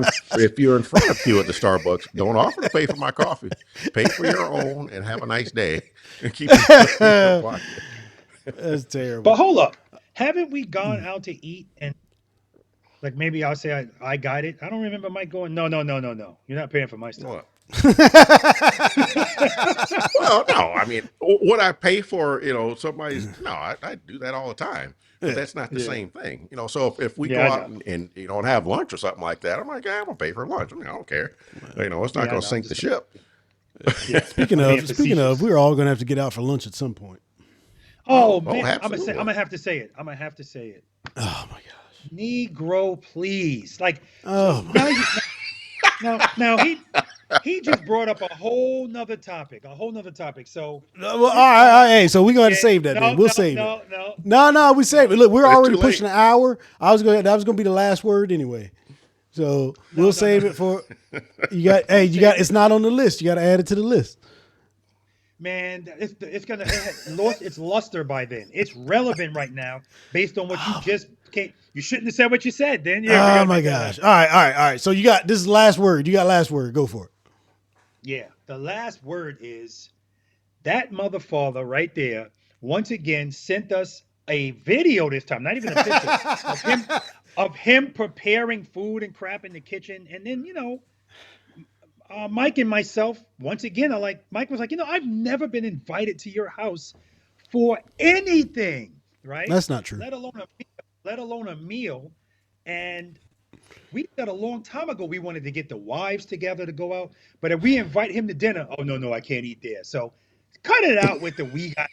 in front of you at the Starbucks, don't offer to pay for my coffee. Pay for your own and have a nice day, and keep your money in your That's pocket. But terrible. hold up. Haven't we gone out to eat and like maybe I'll say I got it. I don't remember Mike going, no, no, no, no, no. You're not paying for my stuff. What? Well, no. I mean, what I pay for, somebody's no. I do that all the time, but Yeah. that's not the Yeah. same thing. So if we Yeah, go I out know. and have lunch or something like that, I'm like, I'm gonna pay for lunch. I mean, I don't care. It's not Yeah, I gonna know. I'm sink the just ship. yeah. Speaking I'm being of speaking of, facetious. we're all gonna have to get out for lunch at some point. Oh Oh, man, I'm absolutely. gonna have to say it. I'm gonna have to say it. Oh my gosh. Negro, please. Like Oh so my. now you now he just brought up a whole nother topic. A whole nother topic. So Well, all this right, all guy right. Hey, so we're gonna have to yeah, save that then. no, We'll no, save it. no, no, No, we save no, it. Look, we're It's already too late. pushing an hour. That was gonna be the last word anyway. So we'll no, no. save it for you got hey, you got Save it's it. not on the list. You gotta add it to the list. Man, it had lost its luster by then. It's relevant right now based on what you just can't. You shouldn't have said what you said. Then yeah, we got Oh to my make that gosh. happen. All right. So you got this is the last word. You got last word. Go for it. Yeah, the last word is that mother father right there. Once again, sent us a video this time, not even a picture of him preparing food and crap in the kitchen, and then Mike and myself, once again, Mike was like, I've never been invited to your house for anything, right? That's not true. Let alone a meal. And we said a long time ago we wanted to get the wives together to go out, but if we invite him to dinner, oh no, I can't eat there. So cut it out with the we got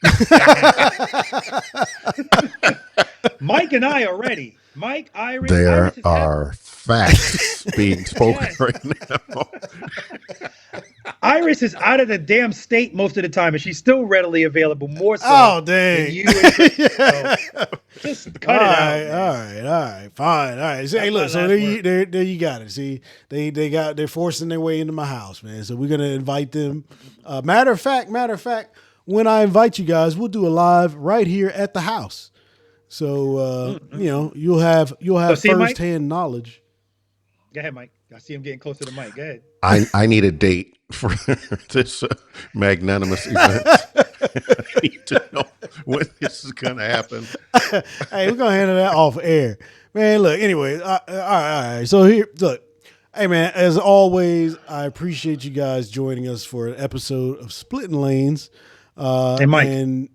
Mike and I are ready. Mike, Iris There is out. are facts being spoken Yes. right now. Iris is out of the damn state most of the time, and she's still readily available, more so Oh than dang. you and Tracy. So Just cut it out, man. all right, fine, all right. So, hey, look, so there you got it. See, they're forcing their way into my house, man. So we're gonna invite them. Matter of fact, when I invite you guys, we'll do a live right here at the house. So you'll have see, Mike? firsthand knowledge. Go ahead, Mike. I see him getting close to the mic. Go ahead. I need a date for this magnanimous event. I need to know when this is going to happen. Hey, we're gonna handle that off air, man. Look, anyway, all right. So here, look, hey, man. As always, I appreciate you guys joining us for an episode of Splitting Lanes. Hey, Mike. And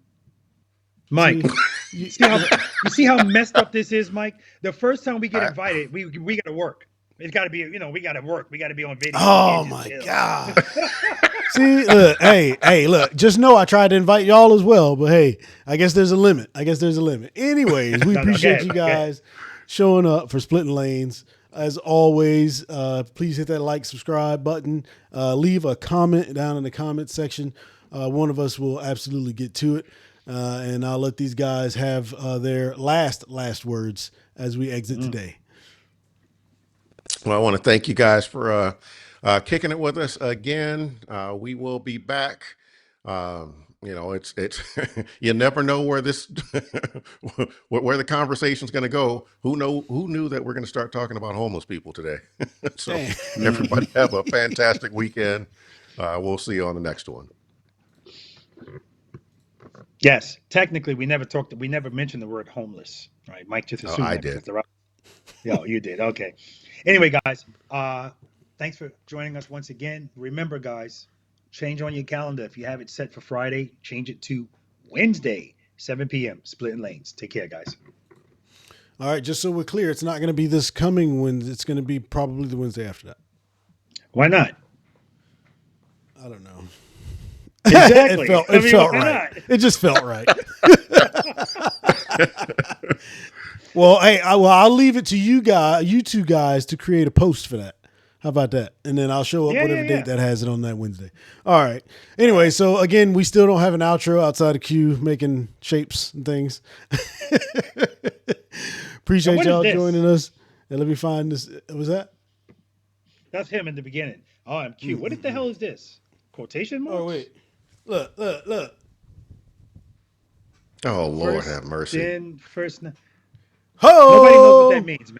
Mike, you see how messed up this is, Mike? The first time we get invited, we got to work. It's got to be, we got to work. We got to be on video. Oh my God. See, look, hey, look, just know I tried to invite y'all as well, but hey, I guess there's a limit. Anyways, we appreciate you guys showing up for Splitting Lanes. As always, please hit that like, subscribe button. Leave a comment down in the comment section. One of us will absolutely get to it. And I'll let these guys have their last words as we exit today. Well, I want to thank you guys for kicking it with us again. We will be back. It's you never know where this where the conversation's going to go. Who knew that we're going to start talking about homeless people today? So everybody have a fantastic weekend. We'll see you on the next one. Yes, technically, we never mentioned the word homeless. Right, Mike just assumed I that did. Yeah, you did. Okay. Anyway, guys, thanks for joining us once again. Remember, guys, change on your calendar. If you have it set for Friday, change it to Wednesday, 7 p.m. Splitting Lanes. Take care, guys. All right, just so we're clear, it's not going to be this coming Wednesday. It's going to be probably the Wednesday after that. Why not? I don't know. Exactly. It felt right. It just felt right. Well, hey, I'll leave it to you two guys, to create a post for that. How about that? And then I'll show up whatever date that has it on that Wednesday. All right. Anyway, so again, we still don't have an outro outside of Q making shapes and things. Appreciate y'all joining us. And let me find this. What was that? That's him in the beginning. Oh, I'm Q. What the hell is this? Quotation marks? Oh, wait. Look. Oh, Lord have mercy. Ho! Nobody knows what that means, man.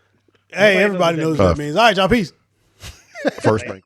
Hey, everybody knows what that means. All right, y'all. Peace. First bank.